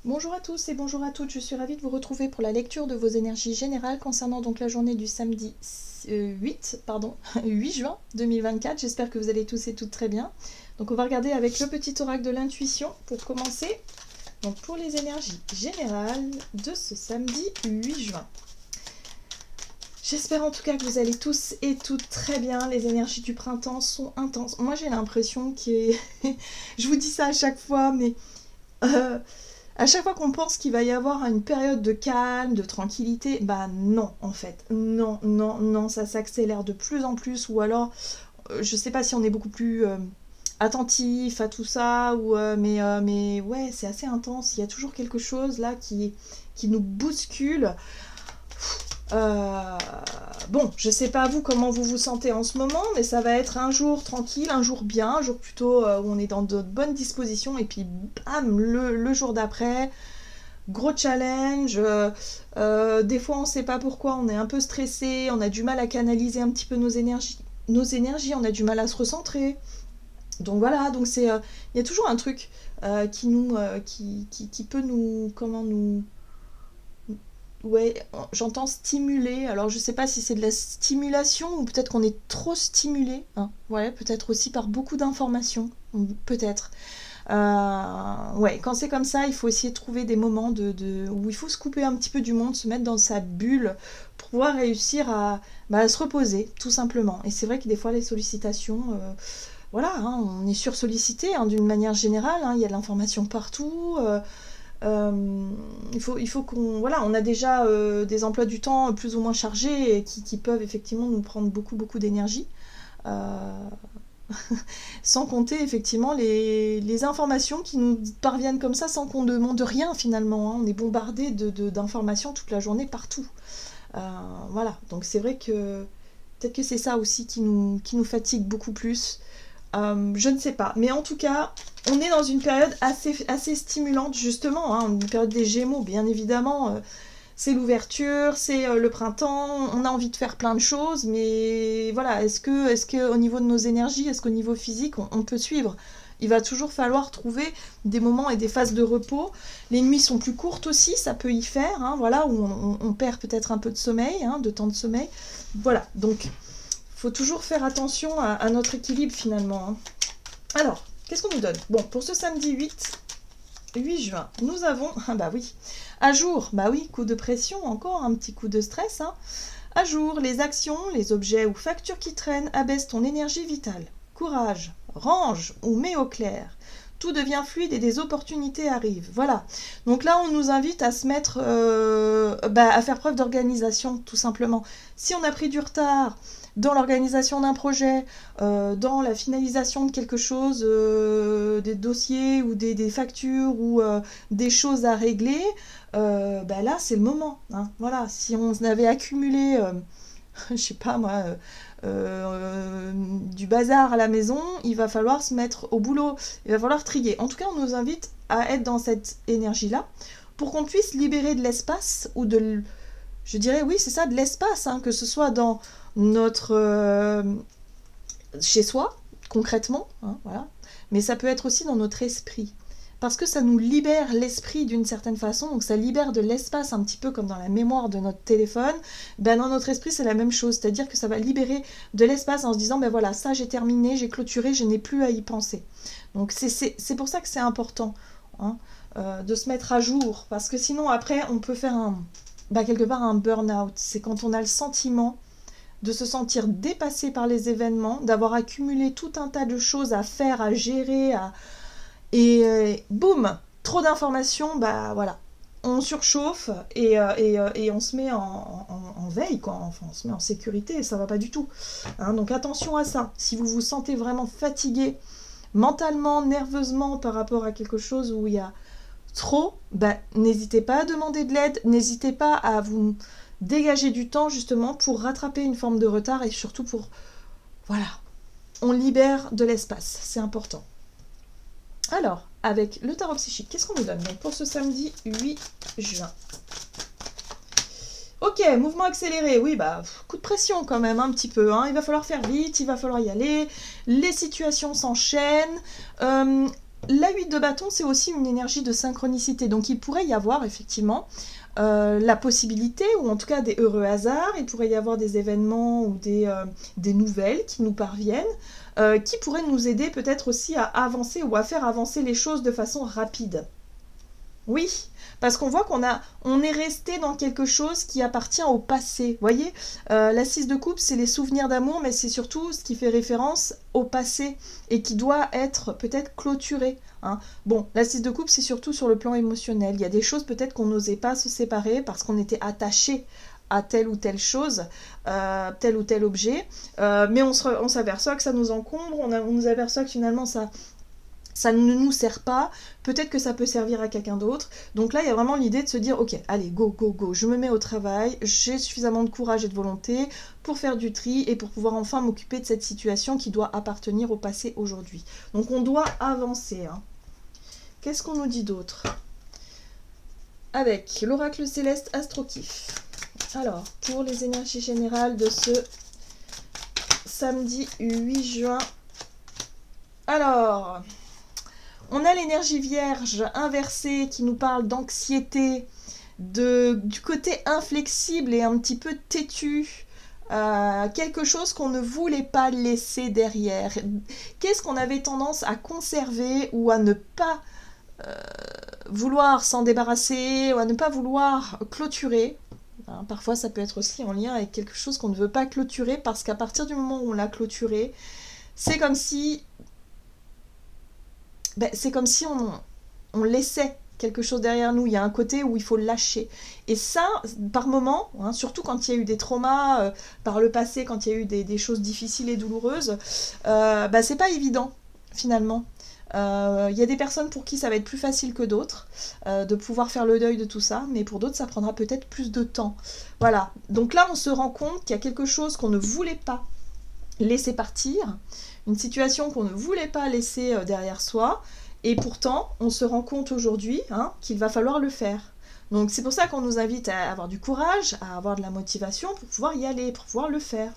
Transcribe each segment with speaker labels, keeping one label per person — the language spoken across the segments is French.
Speaker 1: Bonjour à tous et bonjour à toutes, je suis ravie de vous retrouver pour la lecture de vos énergies générales concernant donc la journée du samedi 8 juin 2024. J'espère que vous allez tous et toutes très bien. Donc on va regarder avec le petit oracle de l'intuition pour commencer. Donc pour les énergies générales de ce samedi 8 juin. J'espère en tout cas que vous allez tous et toutes très bien. Les énergies du printemps sont intenses. Moi j'ai l'impression que... je vous dis ça à chaque fois, mais... à chaque fois qu'on pense qu'il va y avoir une période de calme, de tranquillité, bah non en fait. Non, non, non, ça s'accélère de plus en plus. Ou alors, je sais pas si on est beaucoup plus attentif à tout ça, mais ouais, c'est assez intense. Il y a toujours quelque chose là qui nous bouscule. Euh, bon, je sais pas vous comment vous vous sentez en ce moment, mais ça va être un jour tranquille, un jour bien, un jour plutôt où on est dans de bonnes dispositions, et puis bam, le jour d'après, gros challenge. Des fois on sait pas pourquoi, on est un peu stressé, on a du mal à canaliser un petit peu nos énergies, on a du mal à se recentrer. Donc voilà, donc c'est, il y a toujours un truc qui peut nous, comment nous, ouais, j'entends stimuler. Alors je sais pas si c'est de la stimulation ou peut-être qu'on est trop stimulé. Hein. Ouais, peut-être aussi par beaucoup d'informations. Peut-être. Ouais, quand c'est comme ça, il faut essayer de trouver des moments où il faut se couper un petit peu du monde, se mettre dans sa bulle pour pouvoir réussir à se reposer, tout simplement. Et c'est vrai que des fois, les sollicitations, voilà, hein, on est sursollicité hein, d'une manière générale. Hein, il y a de l'information partout. Il faut qu'on... Voilà, on a déjà des emplois du temps plus ou moins chargés et qui peuvent effectivement nous prendre beaucoup, beaucoup d'énergie. Euh, Sans compter effectivement les informations qui nous parviennent comme ça sans qu'on demande rien finalement. Hein. On est bombardé d'informations toute la journée partout. Voilà, donc c'est vrai que peut-être que c'est ça aussi qui nous fatigue beaucoup plus. Je ne sais pas, mais en tout cas, on est dans une période assez stimulante justement, hein, une période des Gémeaux, bien évidemment. C'est l'ouverture, c'est le printemps, on a envie de faire plein de choses, mais voilà, est-ce que au niveau de nos énergies, est-ce qu'au niveau physique, on peut suivre? Il va toujours falloir trouver des moments et des phases de repos. Les nuits sont plus courtes aussi, ça peut y faire, hein, voilà, où on perd peut-être un peu de sommeil, hein, de temps de sommeil. Voilà, donc faut toujours faire attention à notre équilibre finalement. Hein. Alors, qu'est-ce qu'on nous donne? Bon, pour ce samedi 8 juin, nous avons, ah bah oui, à jour, bah oui, coup de pression, encore un petit coup de stress. Hein. À jour, les actions, les objets ou factures qui traînent abaissent ton énergie vitale. Courage, range ou mets au clair. Tout devient fluide et des opportunités arrivent. Voilà. Donc là, on nous invite à se mettre, à faire preuve d'organisation, tout simplement. Si on a pris du retard dans l'organisation d'un projet, dans la finalisation de quelque chose, des dossiers ou des factures ou des choses à régler, là c'est le moment. Hein. Voilà, si on avait accumulé, je sais pas moi, du bazar à la maison, il va falloir se mettre au boulot, il va falloir trier. En tout cas, on nous invite à être dans cette énergie-là pour qu'on puisse libérer de l'espace ou je dirais oui, c'est ça, de l'espace, hein, que ce soit dans notre chez soi, concrètement, hein, voilà. Mais ça peut être aussi dans notre esprit. Parce que ça nous libère l'esprit d'une certaine façon, donc ça libère de l'espace un petit peu comme dans la mémoire de notre téléphone. Ben dans notre esprit c'est la même chose, c'est-à-dire que ça va libérer de l'espace en se disant ben voilà, ça j'ai terminé, j'ai clôturé, je n'ai plus à y penser. Donc c'est pour ça que c'est important hein, de se mettre à jour, parce que sinon après on peut faire quelque part un burn-out. C'est quand on a le sentiment de se sentir dépassé par les événements, d'avoir accumulé tout un tas de choses à faire, à gérer, et boum, trop d'informations, bah voilà. On surchauffe et on se met en veille, quoi. Enfin, on se met en sécurité et ça va pas du tout. Hein, donc attention à ça. Si vous vous sentez vraiment fatigué, mentalement, nerveusement par rapport à quelque chose où il y a trop, n'hésitez pas à demander de l'aide, n'hésitez pas à vous dégager du temps justement pour rattraper une forme de retard et surtout pour, voilà, on libère de l'espace, c'est important. Alors, avec le tarot psychique, qu'est-ce qu'on nous donne donc pour ce samedi 8 juin? Ok, mouvement accéléré, oui, coup de pression quand même, un petit peu. Hein. Il va falloir faire vite, il va falloir y aller. Les situations s'enchaînent. la 8 de bâton, c'est aussi une énergie de synchronicité. Donc il pourrait y avoir effectivement la possibilité, ou en tout cas des heureux hasards, il pourrait y avoir des événements ou des nouvelles qui nous parviennent, qui pourraient nous aider peut-être aussi à avancer ou à faire avancer les choses de façon rapide. Oui, parce qu'on voit on est resté dans quelque chose qui appartient au passé. Vous voyez, la 6 de coupe, c'est les souvenirs d'amour, mais c'est surtout ce qui fait référence au passé et qui doit être peut-être clôturé. Hein. Bon, la 6 de coupe, c'est surtout sur le plan émotionnel. Il y a des choses peut-être qu'on n'osait pas se séparer parce qu'on était attaché à telle ou telle chose, tel ou tel objet, mais on s'aperçoit que ça nous encombre, on nous aperçoit que finalement ça ne nous sert pas, peut-être que ça peut servir à quelqu'un d'autre. Donc là, il y a vraiment l'idée de se dire, ok, allez, go, go, go, je me mets au travail, j'ai suffisamment de courage et de volonté pour faire du tri et pour pouvoir enfin m'occuper de cette situation qui doit appartenir au passé aujourd'hui. Donc on doit avancer. Hein. Qu'est-ce qu'on nous dit d'autre? Avec l'oracle céleste Astrokif. Alors, pour les énergies générales de ce samedi 8 juin. Alors... on a l'énergie vierge inversée qui nous parle d'anxiété, du côté inflexible et un petit peu têtu, quelque chose qu'on ne voulait pas laisser derrière. Qu'est-ce qu'on avait tendance à conserver ou à ne pas vouloir s'en débarrasser ou à ne pas vouloir clôturer. Hein, parfois ça peut être aussi en lien avec quelque chose qu'on ne veut pas clôturer parce qu'à partir du moment où on l'a clôturé, c'est comme si... c'est comme si on laissait quelque chose derrière nous. Il y a un côté où il faut lâcher. Et ça, par moment, hein, surtout quand il y a eu des traumas par le passé, quand il y a eu des choses difficiles et douloureuses, c'est pas évident, finalement. Il y a des personnes pour qui ça va être plus facile que d'autres de pouvoir faire le deuil de tout ça, mais pour d'autres, ça prendra peut-être plus de temps. Voilà. Donc là, on se rend compte qu'il y a quelque chose qu'on ne voulait pas laisser partir, une situation qu'on ne voulait pas laisser derrière soi, et pourtant on se rend compte aujourd'hui qu'il va falloir le faire. Donc c'est pour ça qu'on nous invite à avoir du courage, à avoir de la motivation pour pouvoir y aller, pour pouvoir le faire.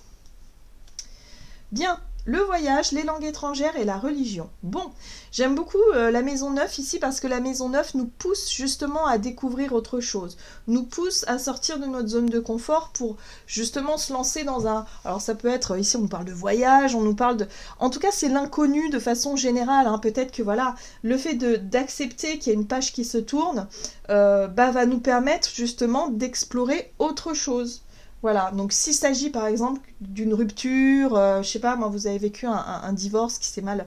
Speaker 1: Bien, le voyage, les langues étrangères et la religion. Bon, j'aime beaucoup la maison 9 ici parce que la maison 9 nous pousse justement à découvrir autre chose, nous pousse à sortir de notre zone de confort pour justement se lancer dans un... Alors ça peut être, ici on nous parle de voyage, on nous parle de... En tout cas c'est l'inconnu de façon générale, hein. Peut-être que voilà, le fait d'accepter qu'il y a une page qui se tourne va nous permettre justement d'explorer autre chose. Voilà, donc s'il s'agit par exemple d'une rupture, je sais pas, moi vous avez vécu un divorce qui s'est mal,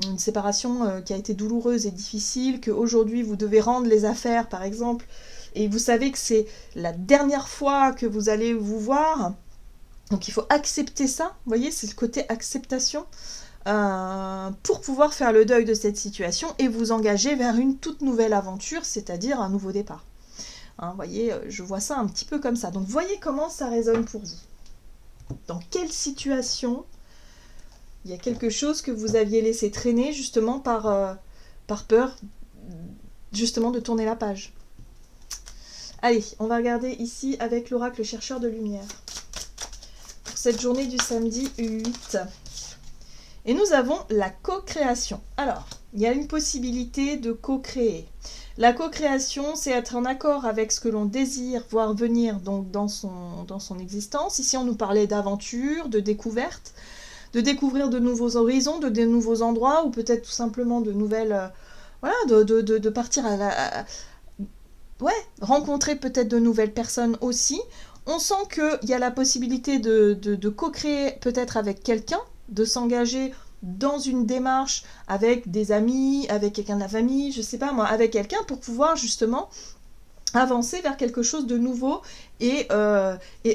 Speaker 1: une séparation qui a été douloureuse et difficile, qu'aujourd'hui vous devez rendre les affaires par exemple, et vous savez que c'est la dernière fois que vous allez vous voir, donc il faut accepter ça, vous voyez, c'est le côté acceptation, pour pouvoir faire le deuil de cette situation et vous engager vers une toute nouvelle aventure, c'est-à-dire un nouveau départ. Hein, voyez, je vois ça un petit peu comme ça. Donc, voyez comment ça résonne pour vous. Dans quelle situation il y a quelque chose que vous aviez laissé traîner justement par peur justement de tourner la page. Allez, on va regarder ici avec l'oracle chercheur de lumière. Pour cette journée du samedi 8. Et nous avons la co-création. Alors, il y a une possibilité de co-créer. La co-création, c'est être en accord avec ce que l'on désire voir venir donc dans son existence. Ici, on nous parlait d'aventure, de découverte, de découvrir de nouveaux horizons, de nouveaux endroits, ou peut-être tout simplement de nouvelles... de partir rencontrer peut-être de nouvelles personnes aussi. On sent qu'il y a la possibilité de co-créer peut-être avec quelqu'un, de s'engager dans une démarche avec des amis, avec quelqu'un de la famille, je sais pas moi, avec quelqu'un pour pouvoir justement avancer vers quelque chose de nouveau et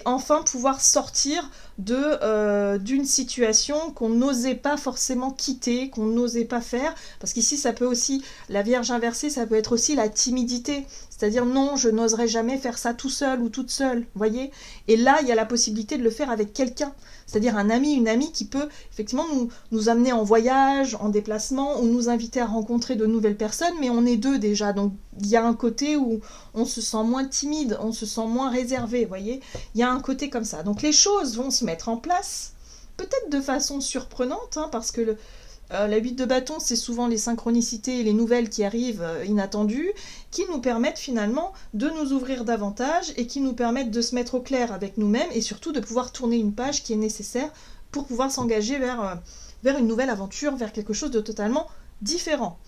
Speaker 1: enfin pouvoir sortir d'une situation qu'on n'osait pas forcément quitter, qu'on n'osait pas faire, parce qu'ici ça peut aussi, la Vierge inversée, ça peut être aussi la timidité, c'est-à-dire non, je n'oserais jamais faire ça tout seul ou toute seule, vous voyez, et là il y a la possibilité de le faire avec quelqu'un, c'est-à-dire un ami, une amie qui peut effectivement nous amener en voyage, en déplacement, ou nous inviter à rencontrer de nouvelles personnes, mais on est deux déjà, donc il y a un côté où on se sent moins timide, on se sent moins réservé, vous voyez, il y a un côté comme ça. Donc les choses vont se mettre en place, peut-être de façon surprenante, parce que La 8 de bâton, c'est souvent les synchronicités et les nouvelles qui arrivent inattendues, qui nous permettent finalement de nous ouvrir davantage et qui nous permettent de se mettre au clair avec nous-mêmes et surtout de pouvoir tourner une page qui est nécessaire pour pouvoir s'engager vers une nouvelle aventure, vers quelque chose de totalement différent.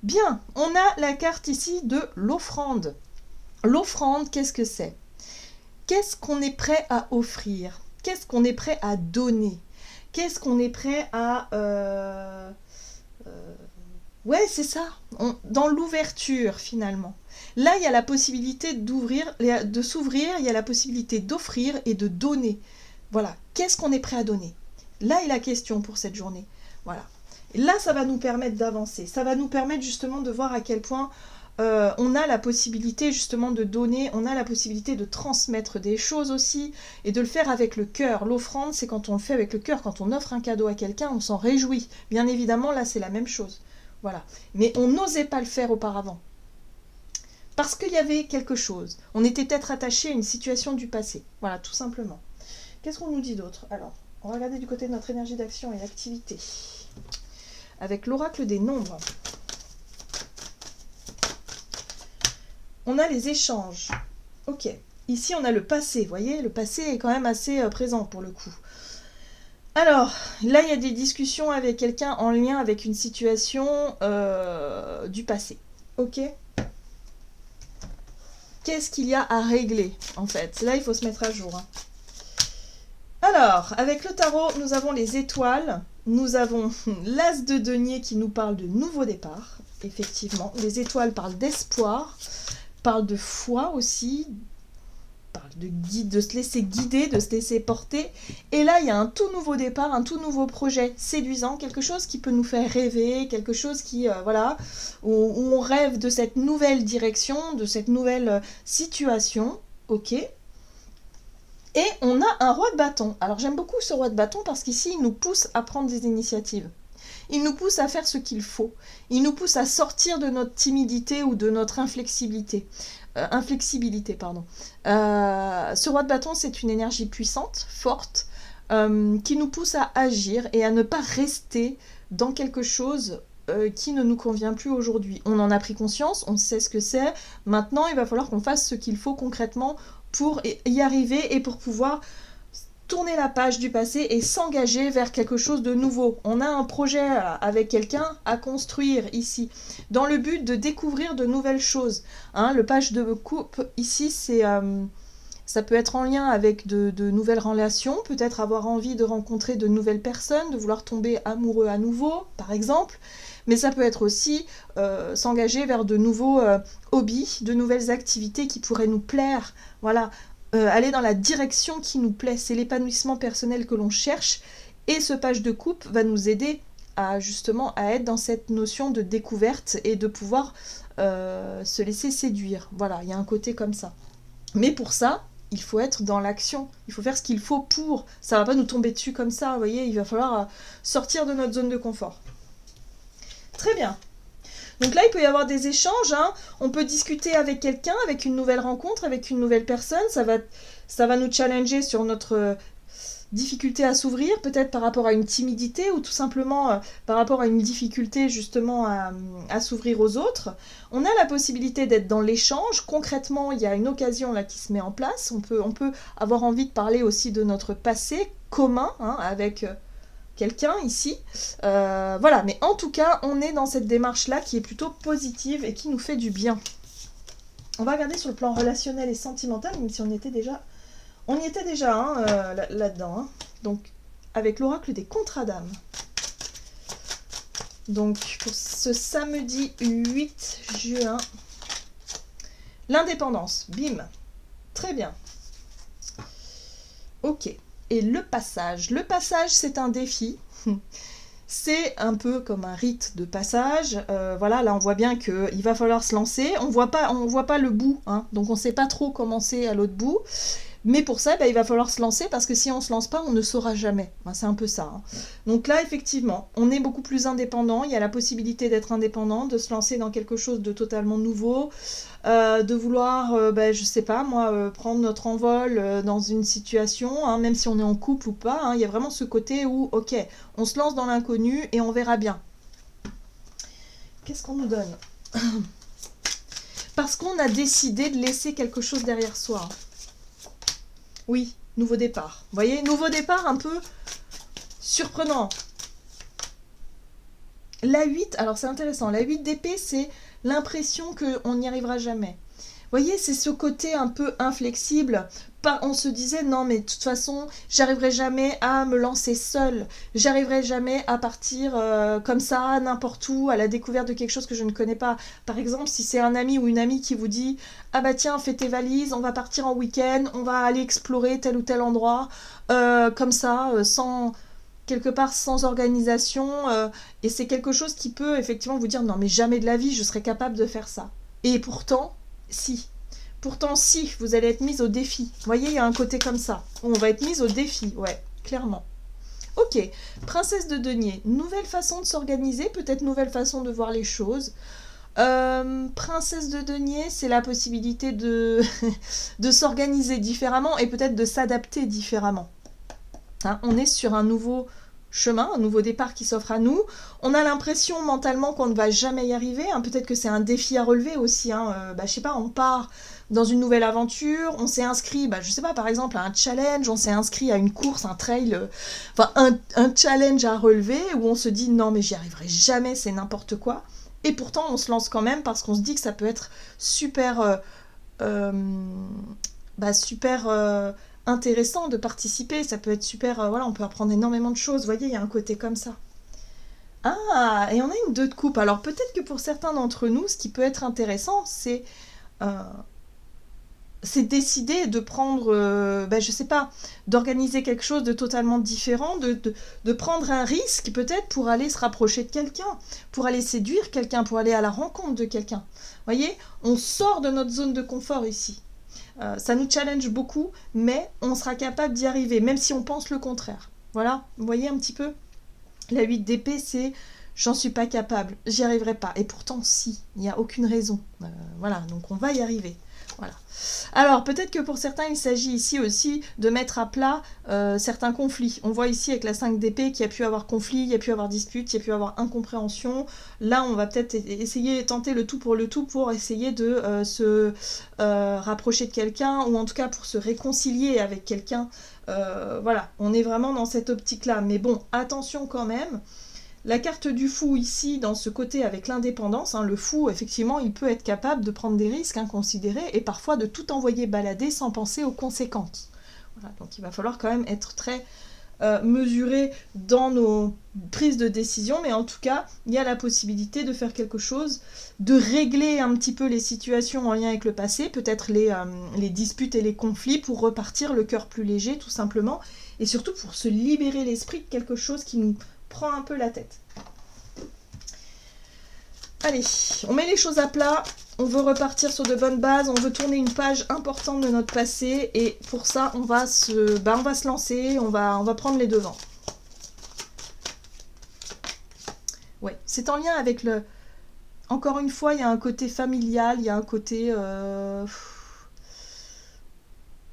Speaker 1: Bien, on a la carte ici de l'offrande. L'offrande, qu'est-ce que c'est? Qu'est-ce qu'on est prêt à offrir? Qu'est-ce qu'on est prêt à donner? Qu'est-ce qu'on est prêt à... Ouais, c'est ça. Dans l'ouverture, finalement. Là, il y a la possibilité d'ouvrir, de s'ouvrir, il y a la possibilité d'offrir et de donner. Voilà. Qu'est-ce qu'on est prêt à donner? Là est la question pour cette journée. Voilà. Et là, ça va nous permettre d'avancer. Ça va nous permettre justement de voir à quel point on a la possibilité justement de donner, on a la possibilité de transmettre des choses aussi et de le faire avec le cœur. L'offrande, c'est quand on le fait avec le cœur, quand on offre un cadeau à quelqu'un, on s'en réjouit. Bien évidemment, là, c'est la même chose. Voilà. Mais on n'osait pas le faire auparavant. Parce qu'il y avait quelque chose. On était peut-être attaché à une situation du passé. Voilà, tout simplement. Qu'est-ce qu'on nous dit d'autre? Alors, on va regarder du côté de notre énergie d'action et d'activité. Avec l'oracle des nombres. On a les échanges. Ok. Ici, on a le passé. Vous voyez, le passé est quand même assez présent pour le coup. Alors, là, il y a des discussions avec quelqu'un en lien avec une situation du passé. Ok. Qu'est-ce qu'il y a à régler, en fait? Là, il faut se mettre à jour. Hein. Alors, avec le tarot, nous avons les étoiles. Nous avons l'as de denier qui nous parle de nouveau départ. Effectivement, les étoiles parlent d'espoir. Parle de foi aussi, parle de se laisser guider, de se laisser porter. Et là, il y a un tout nouveau départ, un tout nouveau projet séduisant, quelque chose qui peut nous faire rêver, quelque chose qui, voilà, où on rêve de cette nouvelle direction, de cette nouvelle situation, ok. Et on a un roi de bâton. Alors j'aime beaucoup ce roi de bâton parce qu'ici, il nous pousse à prendre des initiatives. Il nous pousse à faire ce qu'il faut. Il nous pousse à sortir de notre timidité ou de notre inflexibilité. Ce roi de bâton, c'est une énergie puissante, forte, qui nous pousse à agir et à ne pas rester dans quelque chose qui ne nous convient plus aujourd'hui. On en a pris conscience, on sait ce que c'est. Maintenant, il va falloir qu'on fasse ce qu'il faut concrètement pour y arriver et pour pouvoir tourner la page du passé et s'engager vers quelque chose de nouveau. On a un projet avec quelqu'un à construire ici, dans le but de découvrir de nouvelles choses. Hein, le page de coupe, ici, ça peut être en lien avec de nouvelles relations, peut-être avoir envie de rencontrer de nouvelles personnes, de vouloir tomber amoureux à nouveau, par exemple. Mais ça peut être aussi s'engager vers de nouveaux hobbies, de nouvelles activités qui pourraient nous plaire. Voilà. Aller dans la direction qui nous plaît, c'est l'épanouissement personnel que l'on cherche et ce page de coupe va nous aider à justement à être dans cette notion de découverte et de pouvoir se laisser séduire. Voilà, il y a un côté comme ça. Mais pour ça, il faut être dans l'action, il faut faire ce qu'il faut pour. Ça va pas nous tomber dessus comme ça, vous voyez, il va falloir sortir de notre zone de confort. Très bien. Donc là, il peut y avoir des échanges, hein. On peut discuter avec quelqu'un, avec une nouvelle rencontre, avec une nouvelle personne. Ça va nous challenger sur notre difficulté à s'ouvrir, peut-être par rapport à une timidité ou tout simplement par rapport à une difficulté justement à s'ouvrir aux autres. On a la possibilité d'être dans l'échange. Concrètement, il y a une occasion là qui se met en place. On peut avoir envie de parler aussi de notre passé commun, hein, avec... quelqu'un ici, voilà, mais en tout cas, on est dans cette démarche-là qui est plutôt positive et qui nous fait du bien. On va regarder sur le plan relationnel et sentimental, même si on y était déjà hein, là-dedans. Hein. Donc, avec l'oracle des contrats d'âme. Donc, pour ce samedi 8 juin, l'indépendance, bim, très bien. Ok. Et le passage. Le passage, c'est un défi. C'est un peu comme un rite de passage. Voilà, là, on voit bien qu'il va falloir se lancer. On voit pas le bout, hein, donc on ne sait pas trop comment c'est à l'autre bout. Mais pour ça, il va falloir se lancer parce que si on ne se lance pas, on ne saura jamais. C'est un peu ça. Hein. Donc là, effectivement, on est beaucoup plus indépendant. Il y a la possibilité d'être indépendant, de se lancer dans quelque chose de totalement nouveau, de vouloir, je sais pas, moi, prendre notre envol dans une situation, hein, même si on est en couple ou pas. Hein, il y a vraiment ce côté où, ok, on se lance dans l'inconnu et on verra bien. Qu'est-ce qu'on nous donne? Parce qu'on a décidé de laisser quelque chose derrière soi. Oui, nouveau départ. Vous voyez, nouveau départ un peu surprenant. La 8, alors c'est intéressant, la 8 d'épée, c'est l'impression qu'on n'y arrivera jamais. Vous voyez, c'est ce côté un peu inflexible. On se disait, non mais de toute façon, j'arriverai jamais à me lancer seule. J'arriverai jamais à partir comme ça, n'importe où, à la découverte de quelque chose que je ne connais pas. Par exemple, si c'est un ami ou une amie qui vous dit, ah bah tiens, fais tes valises, on va partir en week-end, on va aller explorer tel ou tel endroit, comme ça, sans... quelque part sans organisation, et c'est quelque chose qui peut effectivement vous dire, non mais jamais de la vie, je serais capable de faire ça. Et pourtant... Si. Pourtant, si, vous allez être mise au défi. Vous voyez, il y a un côté comme ça. On va être mise au défi, ouais, clairement. Ok, princesse de denier. Nouvelle façon de s'organiser, peut-être nouvelle façon de voir les choses. Princesse de denier, c'est la possibilité de, de s'organiser différemment et peut-être de s'adapter différemment. Hein, on est sur un nouveau chemin, un nouveau départ qui s'offre à nous. On a l'impression mentalement qu'on ne va jamais y arriver. Hein. Peut-être que c'est un défi à relever aussi. Hein. Je sais pas, on part dans une nouvelle aventure, on s'est inscrit, je sais pas, par exemple, à un challenge, on s'est inscrit à une course, un trail, un challenge à relever où on se dit non mais j'y arriverai jamais, c'est n'importe quoi. Et pourtant on se lance quand même parce qu'on se dit que ça peut être super... super intéressant de participer, ça peut être super, voilà, on peut apprendre énormément de choses, vous voyez, il y a un côté comme ça. Ah, et on a une 2 de coupe, alors peut-être que pour certains d'entre nous, ce qui peut être intéressant, c'est décider de prendre, je sais pas, d'organiser quelque chose de totalement différent, de prendre un risque peut-être pour aller se rapprocher de quelqu'un, pour aller séduire quelqu'un, pour aller à la rencontre de quelqu'un. Vous voyez, on sort de notre zone de confort ici. Ça nous challenge beaucoup, mais on sera capable d'y arriver, même si on pense le contraire. Voilà, vous voyez un petit peu? La 8 d'épée, c'est j'en suis pas capable, j'y arriverai pas. Et pourtant, si, il n'y a aucune raison. Voilà, donc on va y arriver. Voilà. Alors, peut-être que pour certains, il s'agit ici aussi de mettre à plat certains conflits. On voit ici avec la 5 d'épée qu'il y a pu avoir conflit, il y a pu avoir dispute, il y a pu avoir incompréhension. Là, on va peut-être essayer, tenter le tout pour essayer de se rapprocher de quelqu'un, ou en tout cas pour se réconcilier avec quelqu'un. Voilà, on est vraiment dans cette optique-là. Mais bon, attention quand même. La carte du fou ici, dans ce côté avec l'indépendance, le fou, effectivement, il peut être capable de prendre des risques inconsidérés et parfois de tout envoyer balader sans penser aux conséquences. Voilà, donc il va falloir quand même être très mesuré dans nos prises de décision, mais en tout cas, il y a la possibilité de faire quelque chose, de régler un petit peu les situations en lien avec le passé, peut-être les disputes et les conflits, pour repartir le cœur plus léger, tout simplement, et surtout pour se libérer l'esprit de quelque chose qui nous prend un peu la tête. Allez, on met les choses à plat, on veut repartir sur de bonnes bases, on veut tourner une page importante de notre passé, et pour ça, on va se lancer, on va prendre les devants. Ouais, c'est en lien avec le... Encore une fois, il y a un côté familial, il y a un côté...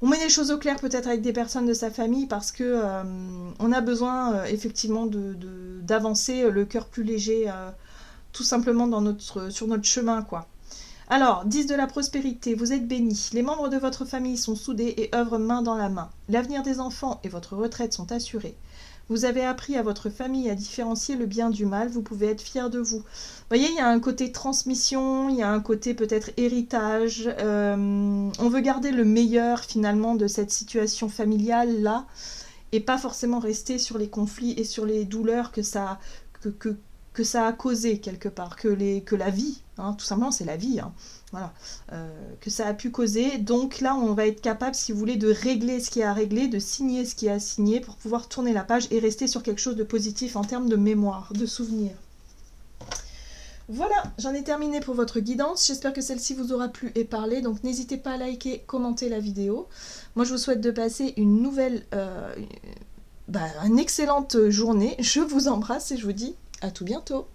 Speaker 1: On met les choses au clair peut-être avec des personnes de sa famille parce que on a besoin effectivement d'avancer le cœur plus léger, tout simplement sur notre chemin, quoi. Alors, 10 de la prospérité, vous êtes bénis. Les membres de votre famille sont soudés et œuvrent main dans la main. L'avenir des enfants et votre retraite sont assurés. Vous avez appris à votre famille à différencier le bien du mal, vous pouvez être fiers de vous. Vous voyez, il y a un côté transmission, il y a un côté peut-être héritage. On veut garder le meilleur finalement de cette situation familiale là, et pas forcément rester sur les conflits et sur les douleurs que ça a causé quelque part, que la vie, tout simplement c'est la vie, voilà, que ça a pu causer. Donc là, on va être capable, si vous voulez, de régler ce qui est à régler, de signer ce qui est à signer pour pouvoir tourner la page et rester sur quelque chose de positif en termes de mémoire, de souvenir. Voilà, j'en ai terminé pour votre guidance. J'espère que celle-ci vous aura plu et parlé. Donc n'hésitez pas à liker, commenter la vidéo. Moi, je vous souhaite de passer une excellente journée. Je vous embrasse et je vous dis à tout bientôt.